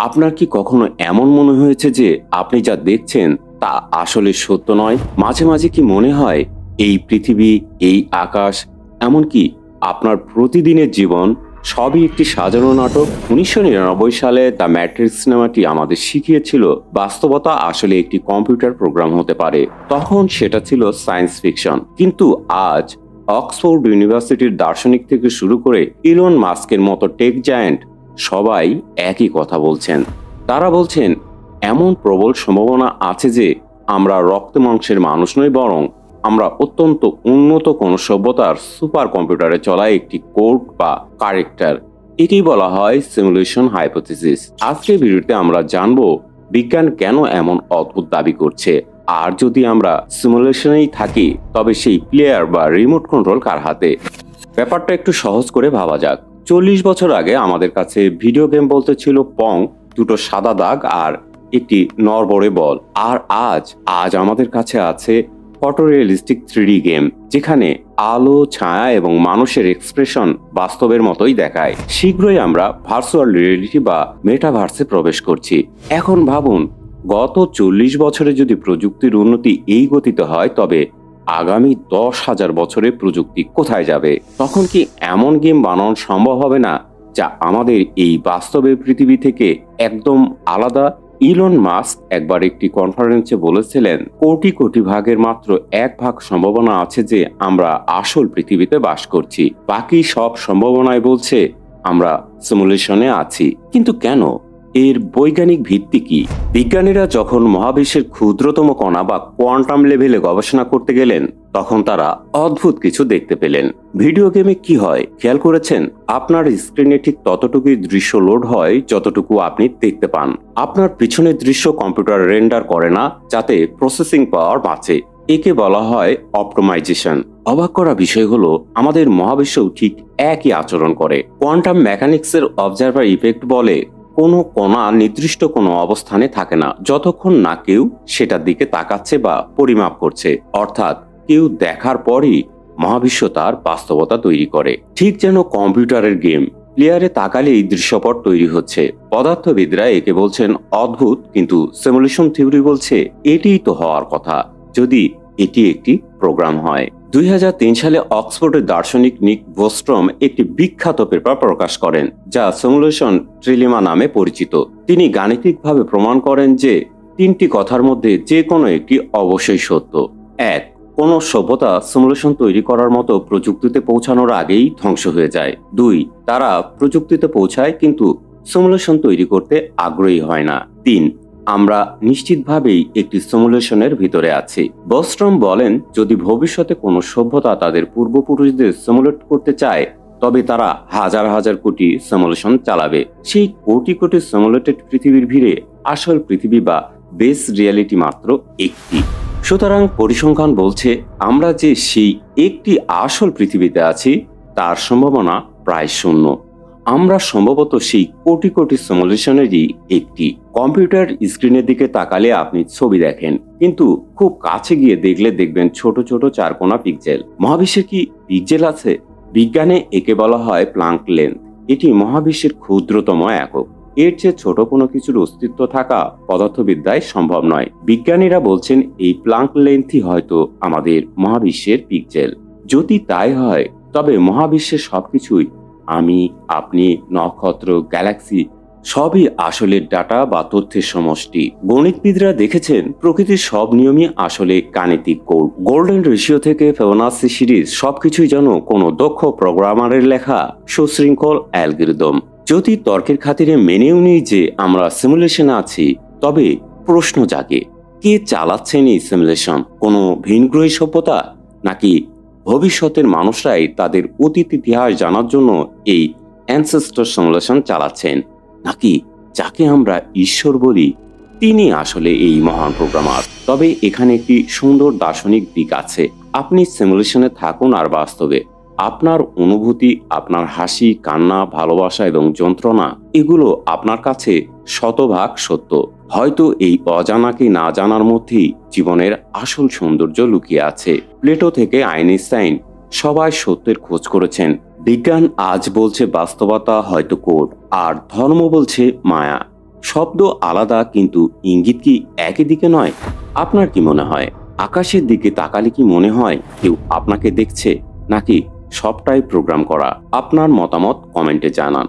আপনার কি কখনো এমন মনে হয়েছে যে আপনি যা দেখছেন তা আসলে সত্য নয়? মাঝে মাঝে কি মনে হয় এই পৃথিবী, এই আকাশ, এমনকি আপনার প্রতিদিনের জীবন সবই একটি সাজানো নাটক? 1999 সালে দ্য ম্যাট্রিক্স সিনেমাটি আমাদের শিখিয়েছিল বাস্তবতা আসলে একটি কম্পিউটার প্রোগ্রাম হতে পারে। তখন সেটা ছিল সায়েন্স ফিকশন, কিন্তু আজ অক্সফোর্ড ইউনিভার্সিটির দার্শনিক থেকে শুরু করে ইলন মাস্কের মতো টেক জায়ান্ট সবাই একই কথা বলছেন। তারা বলছেন এমন প্রবল সম্ভাবনা আছে যে আমরা রক্ত মাংসের মানুষ নই, বরং আমরা অত্যন্ত উন্নত কোনো সভ্যতার সুপার কম্পিউটারে চলা একটি কোড বা ক্যারেক্টার। এটি বলা হয় সিমুলেশন হাইপোথিসিস। আজকের ভিডিওতে আমরা জানবো বিজ্ঞান কেন এমন অদ্ভুত দাবি করছে, আর যদি আমরা সিমুলেশনেই থাকি তবে সেই প্লেয়ার বা রিমোট কন্ট্রোল কার হাতে। ব্যাপারটা একটু সহজ করে ভাবা যাক। 40 বছর আগে আমাদের কাছে ভিডিও গেম বলতে ছিল পং, দুটো সাদা দাগ আর একটি নড়বড়ে বল। আর আজ আমাদের কাছে আছে ফটোরিয়ালিস্টিক 3D গেম, যেখানে আলো, ছায়া এবং মানুষের এক্সপ্রেশন বাস্তবের মতোই দেখায়। শীঘ্রই আমরা ভার্চুয়াল রিয়েলিটি বা মেটাভার্সে প্রবেশ করছি। এখন ভাবুন, গত 40 বছরে যদি প্রযুক্তির উন্নতি এই গতিতে হয়, তবে আগামী 10,000 বছরে প্রযুক্তি কোথায় যাবে? তখন কি এমন গেম বানানো সম্ভব হবে না যা আমাদের এই বাস্তবের পৃথিবী থেকে একদম আলাদা? ইলন মাস্ক একবার একটি কনফারেন্সে বলেছিলেন, কোটি কোটি ভাগের মাত্র 1 ভাগ সম্ভাবনা আছে যে আমরা আসল পৃথিবীতে বাস করছি। বাকি সব সম্ভাবনায় বলছে আমরা সিমুলেশনে আছি। কিন্তু কেন? এর বৈজ্ঞানিক ভিত্তি কি? বিজ্ঞানীরা যখন মহাবিশ্বের ক্ষুদ্রতম কণা বা কোয়ান্টাম লেভেলে গবেষণা করতে গেলেন, তখন তারা অদ্ভুত কিছু দেখতে পেলেন। ভিডিও গেমে কি হয় খেয়াল করেছেন? আপনার স্ক্রিনে ঠিক ততটুকুই দৃশ্য লোড হয় যতটুকু আপনি দেখতে পান। আপনার পিছনের দৃশ্য কম্পিউটার রেন্ডার করে না, যাতে প্রসেসিং পাওয়ার বাঁচে। একে বলা হয় অপটিমাইজেশন। অবাক করা বিষয় হলো, আমাদের মহাবিশ্বও ঠিক একই আচরণ করে। কোয়ান্টাম মেকানিক্সের অবজারভার ইফেক্ট বলে, কোনো কণা নির্দিষ্ট কোনো অবস্থানে থাকে না যতক্ষণ না কেউ সেটার দিকে তাকাচ্ছে বা পরিমাপ করছে। অর্থাৎ কেউ দেখার পরই মহাবিশ্ব তার বাস্তবতা তৈরি করে। ঠিক যেন কম্পিউটারের গেম প্লেয়ারে তাকালে এই দৃশ্যপট তৈরি হচ্ছে। পদার্থবিদরা একে বলছেন অদ্ভুত, কিন্তু সিমুলেশন থিওরি বলছে এটিই তো হওয়ার কথা যদি এটি একটি প্রোগ্রাম হয়। 2003 সালে অক্সফোর্ডের দার্শনিক নিক বোস্ট্রম একটি বিখ্যাত পেপার প্রকাশ করেন, যা সিমুলেশন ট্রিলেমা নামে পরিচিত। তিনি গাণিতিকভাবে প্রমাণ করেন যে 3টি কথার মধ্যে যে কোনো একটি অবশ্যই সত্য। 1. কোনো সভ্যতা সিমুলেশন তৈরি করার মতো প্রযুক্তিতে পৌঁছানোর আগেই ধ্বংস হয়ে যায়। 2. তারা প্রযুক্তিতে পৌঁছায় কিন্তু সিমুলেশন তৈরি করতে আগ্রহী হয় না। 3. আমরা নিশ্চিতভাবেই একটি সিমুলেশনের ভিতরে আছি। বোস্ট্রম বলেন, যদি ভবিষ্যতে কোনো সভ্যতা তাদের পূর্বপুরুষদের সিমুলেট করতে চায়, তবে তারা হাজার হাজার কোটি সিমুলেশন চালাবে। সেই কোটি কোটি সিমুলেটেড পৃথিবীর ভিড়ে আসল পৃথিবী বা বেস রিয়ালিটি মাত্র একটি। সুতরাং পরিসংখ্যান বলছে আমরা যে সেই একটি আসল পৃথিবীতে আছি তার সম্ভাবনা প্রায় শূন্য। আমরা সম্ভবত সেই কোটি কোটি সিমুলেশনেরই একটি। কম্পিউটার স্ক্রিনের দিকে তাকালে আপনি ছবি দেখেন, কিন্তু খুব কাছে গিয়ে দেখলে দেখবেন ছোট ছোট চারকোনা পিক্সেল। মহাবিশ্বে কি পিক্সেল আছে? বিজ্ঞানে একে বলা হয় প্লাঙ্ক লেন্থ। এটি মহাবিশ্বের ক্ষুদ্রতম একক। এর চেয়ে ছোট কোনো কিছুর অস্তিত্ব থাকা পদার্থবিদ্যায় সম্ভব নয়। বিজ্ঞানীরা বলছেন এই প্লাঙ্ক লেন্থই হয়তো আমাদের মহাবিশ্বের পিক্সেল। যদি তাই হয়, তবে মহাবিশ্বের সবকিছুই, আমি, আপনি, নক্ষত্র, গ্যালাক্সি, সবই আসলে ডাটা বা তথ্যের সমষ্টি। গণিতবিদরা দেখেছেন প্রকৃতির সব নিয়মই আসলে গাণিতিক কোড। গোল্ডেন রেশিও থেকে ফিবোনাচি সিরিজ, সবকিছুই যেন কোনো দক্ষ প্রোগ্রামারের লেখা সুশৃঙ্খল অ্যালগরিদম। যদি তর্কের খাতিরে মেনেও নিই যে আমরা সিমুলেশনে আছি, তবে প্রশ্ন জাগে, কে চালাচ্ছেন এই সিমুলেশন? কোনো ভিনগ্রহী সভ্যতা, নাকি ভবিষ্যতের মানুষরাই তাদের অতীত ইতিহাস জানার জন্য এই অ্যানসেস্টর সিমুলেশন চালাচ্ছেন? নাকি যাকে আমরা ঈশ্বর বলি তিনি আসলে এই মহান প্রোগ্রামার? তবে এখানে একটি সুন্দর দার্শনিক দিক আছে। আপনি সিমুলেশনে থাকুন আর বাস্তবে, আপনার অনুভূতি, আপনার হাসি, কান্না, ভালোবাসা এবং যন্ত্রণা, এগুলো আপনার কাছে শতভাগ সত্য। হয়তো এই অজানাকে না জানার মধ্যেই জীবনের আসল সৌন্দর্য লুকিয়ে আছে। প্লেটো থেকে আইনস্টাইন সবাই সত্যের খোঁজ করেছেন। বিজ্ঞান আজ বলছে বাস্তবতা হয়তো কোড, আর ধর্ম বলছে মায়া। শব্দ আলাদা কিন্তু ইঙ্গিত কি একই দিকে নয়? আপনার কি মনে হয় আকাশের দিকে তাকালে কি মনে হয় কেউ আপনাকে দেখছে, নাকি সবটাই প্রোগ্রাম করা? আপনার মতামত কমেন্টে জানান।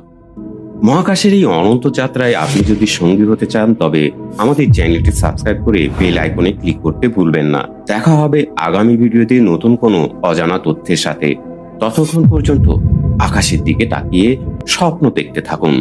মহাকাশের এই অনন্ত যাত্রায় আপনি যদি সঙ্গী হতে চান তবে আমাদের চ্যানেলটি সাবস্ক্রাইব করে বেল আইকনে ক্লিক করতে ভুলবেন না। দেখা হবে আগামী ভিডিওতে নতুন কোনো অজানা তথ্যের সাথে। ততক্ষণ পর্যন্ত আকাশের দিকে তাকিয়ে স্বপ্ন দেখতে থাকুন।